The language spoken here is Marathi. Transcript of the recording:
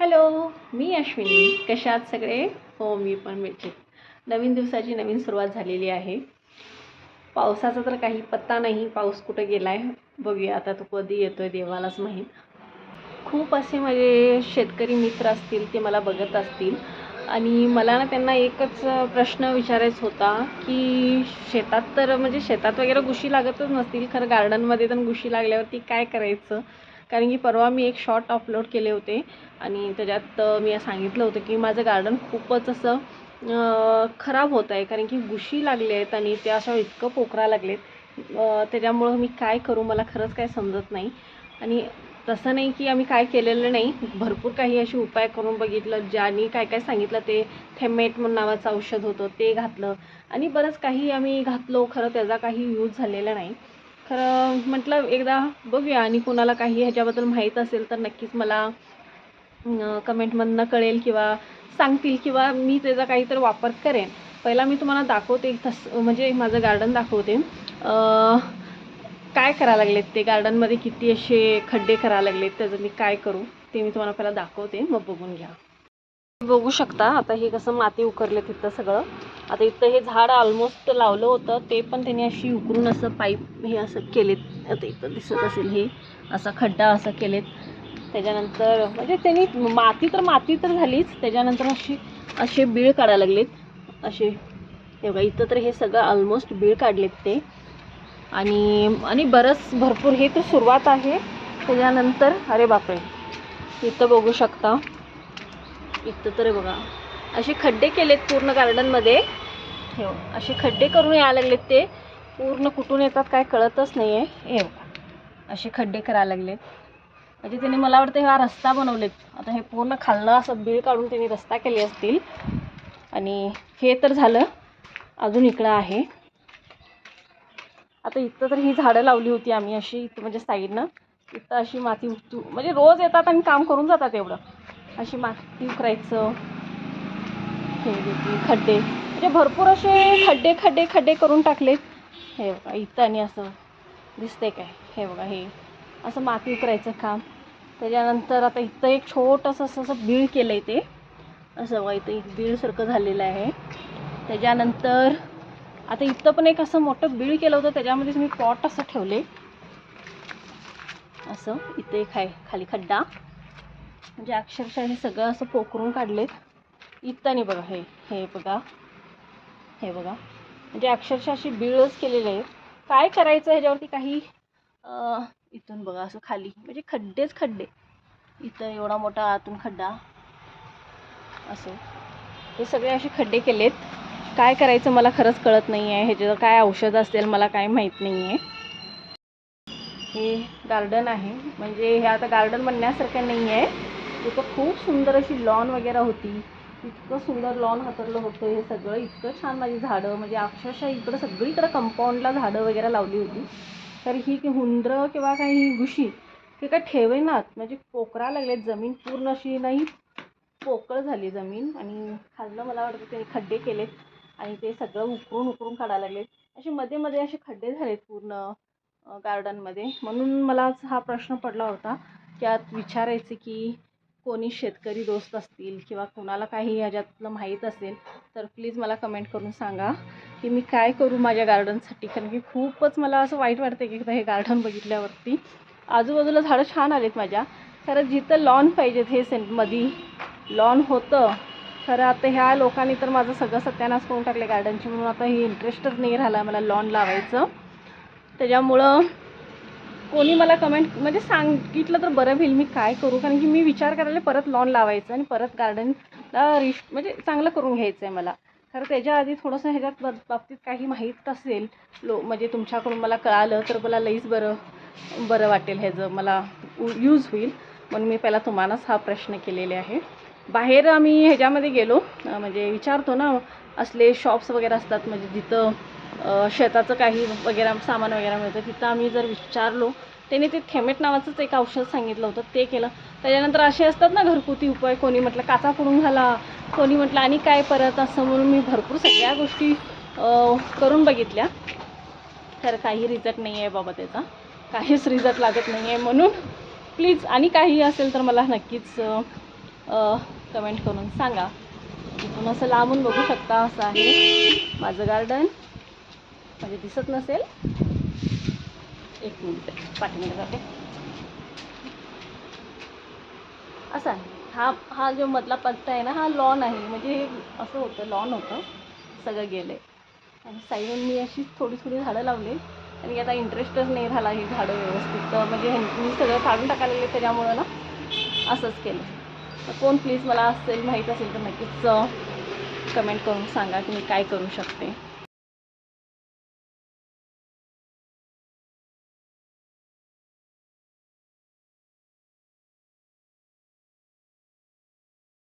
हॅलो, मी अश्विनी. कशा आहात सगळे? हो, मी पण मजेत. नवीन दिवसाची नवीन सुरुवात झालेली आहे. पावसाचा तर काही पत्ता नाही. पाऊस कुठे गेलाय बघूया आता, तो कधी येतोय देवालाच माहीत. खूप असे माझे शेतकरी मित्र असतील, ते मला बघत असतील आणि मला ना त्यांना एकच प्रश्न विचारायचा होता की शेतात तर म्हणजे शेतात वगैरे गुशी लागतच नसतील, खरं गार्डनमध्ये पण गुशी लागल्यावरती काय करायचं? कारण की परवा मी एक शॉर्ट अपलोड केले होते आणि त्याच्यात मी सांगितलं होतं की माझं गार्डन खूपच असं खराब होत आहे, कारण की गुशी लागले आहेत आणि ते असं इतकं पोखरा लागलेत. त्याच्यामुळं मी काय करू, मला खरंच काय समजत नाही. आणि तसं नाही की आम्ही काय केलेलं नाही, भरपूर काही असे उपाय करून बघितलं. ज्यांनी काय काय सांगितलं ते थेमेट म्हणून नावाचं औषध होतं ते घातलं आणि बरंच काही आम्ही घातलो, खरं त्याचा काही यूज झालेला नाही. खरं म्हटलं एकदा बघूया, आणि कोणाला काही ह्याच्याबद्दल माहीत असेल तर नक्कीच मला कमेंटमधनं कळेल किंवा सांगतील किंवा मी त्याचा काहीतरी वापर करेन. पहिला मी तुम्हाला दाखवते, म्हणजे माझं गार्डन दाखवते. काय करायला लागलेत ते गार्डनमध्ये, किती असे खड्डे करायला लागलेत, त्याचं मी काय करू ते मी तुम्हाला पहिला दाखवते, मग बघून घ्या. बघू शकता आता हे कसं माती उकरले तिथं सगळं. आता इथं हे झाड ऑलमोस्ट लावलं होतं, ते पण त्यांनी अशी उकरून असं पाईप हे असं केलेत. आता इथं दिसत असेल, हे असा खड्डा असं केलेत. त्याच्यानंतर म्हणजे त्यांनी माती तर झालीच, त्याच्यानंतर असे बीळ काढायला लागलेत असे. हे बघा इथं तर हे सगळं ऑलमोस्ट बीळ काढलेत ते. आणि भरपूर हे तर सुरुवात आहे. त्याच्यानंतर अरे बापरे, इथं बघू शकता, इथं तर बघा असे खड्डे केलेत पूर्ण गार्डनमध्ये. हे असे खड्डे करून यायला लागलेत, ते पूर्ण कुठून येतात काय कळतच नाही आहे. हे बघा असे खड्डे करायला लागलेत, म्हणजे त्यांनी मला वाटतं हा रस्ता बनवलेत. आता हे पूर्ण खालनं असं बीळ काढून त्यांनी रस्ता केले असतील. आणि हे तर झालं, अजून इकडं आहे. आता इथं तर ही झाडं लावली होती आम्ही अशी, इथं म्हणजे साईडनं. इथं अशी माती म्हणजे रोज येतात आणि काम करून जातात एवढं. अशी माती उकरायचं, हे खड्डे म्हणजे भरपूर असे खड्डे करून टाकलेत. हे बघा इथं आणि असं दिसतंय काय, हे बघा हे असं माती उकरायचं काम. त्याच्यानंतर आता इथं एक छोटंसं असं बीळ केलं आहे, ते असं बघा इथं एक बीळसारखं झालेलं आहे. त्याच्यानंतर आता इथं पण एक असं मोठं बीळ केलं होतं, त्याच्यामध्येच मी पॉट असं ठेवले असं. इथं एक आहे खाली खड्डा, म्हणजे अक्षरशः हे सगळं असं पोखरून काढलेत. इथं नाही बघा, हे बघा, हे बघा, म्हणजे अक्षरशः अशी बीळच केलेले आहे. काय करायचं ह्याच्यावरती काही इथून बघा असं खाली म्हणजे खड्डेच खड्डे. इथं एवढा मोठा आतून खड्डा असं, हे सगळे असे खड्डे केलेत. काय करायचं मला खरंच कळत नाही आहे. ह्याचं काय औषध असेल मला काय माहीत नाही आहे. हे गार्डन आहे, म्हणजे हे आता गार्डन म्हणण्यासारखं नाही आहे. इथं खूप सुंदर अशी लॉन वगैरे होती, इतकं सुंदर लॉन हातरलं होतं. हे सगळं इतकं छान, माझी झाडं म्हणजे अक्षरशः इकडं सगळीकडं कंपाऊंडला झाडं वगैरे लावली होती. तर ही हुंदरं किंवा काही घुशी हे काय ठेवेनात, म्हणजे पोखरा लागलेत. जमीन पूर्ण अशी नाही पोकळ झाली जमीन, आणि खाल्लं मला वाटतं त्यांनी खड्डे केलेत आणि ते सगळं उकरून काढायला लागलेत. असे मध्ये मध्ये असे खड्डे झालेत पूर्ण गार्डनमध्ये. म्हणून मला हा प्रश्न पडला होता की आज विचारायचे की कोणी शेतकरी दोस्त असतील किंवा कोणाला काही ह्याच्यातलं माहीत असेल तर प्लीज मला कमेंट करून सांगा की मी काय करू माझ्या गार्डनसाठी. कारण की खूपच मला असं वाईट वाटतं की एकदा हे गार्डन बघितल्यावरती. आजूबाजूला झाडं छान आलेत माझ्या, खरं जिथं लॉन पाहिजेत हे मध्ये लॉन होतं. खरं आता ह्या लोकांनी तर माझं सगळं सत्यानाश करून टाकले गार्डनची, म्हणून आता ही इंटरेस्टच नाही राहिला मला लॉन लावायचं. त्याच्यामुळं कोणी मला कमेंट म्हणजे सांगितलं तर बरं होईल मी काय करू. कारण की मी विचार करायला परत लॉन लावायचं आणि परत गार्डनला म्हणजे चांगलं करून घ्यायचं आहे मला. खरं त्याच्या आधी थोडंसं ह्याच्यात बाबतीत काही माहीत असेल म्हणजे तुमच्याकडून मला कळालं तर मला लईच बरं वाटेल, ह्याचं मला यूज होईल. म्हणून मी पहिला तुम्हालाच हा प्रश्न केलेले आहे. बाहेर आम्ही ह्याच्यामध्ये गेलो, म्हणजे विचारतो ना असले शॉप्स वगैरे असतात, म्हणजे जिथं शेताचं काही वगैरे सामान वगैरे मिळतं, तिथं आम्ही जर विचारलो त्याने ते थेमेट नावाचंच एक औषध सांगितलं होतं, ते केलं. त्याच्यानंतर असे असतात ना घरगुती उपाय, कोणी म्हटलं काचा फोडून घाला, कोणी म्हटलं आणि काय परत असं, म्हणून मी भरपूर सगळ्या गोष्टी करून बघितल्या. तर काही रिझल्ट नाही आहे बाबा, त्याचा काहीच रिझल्ट लागत नाही आहे. म्हणून प्लीज आणि काही असेल तर मला नक्कीच कमेंट करून सांगा. तुम्ही असं लांबून बघू शकता, असं आहे माझं गार्डन. म्हणजे दिसत नसेल, एक मिनिट पाठीमध्ये जाते. असं आहे. हा जो मधला पत्ता आहे ना, हा लॉन आहे. म्हणजे हे असं होतं, लॉन होतं, सगळं गेलं आहे. आणि साईडून मी अशी थोडी थोडी झाडं लावली, आणि आता इंटरेस्टच नाही झाला ही झाडं व्यवस्थित. म्हणजे मी सगळं काढून टाकायला लागले, त्याच्यामुळं ना असंच केलं. तर कोण प्लीज मला माहीत असेल तर नक्कीच कमेंट करून सांगा की मी काय करू शकते.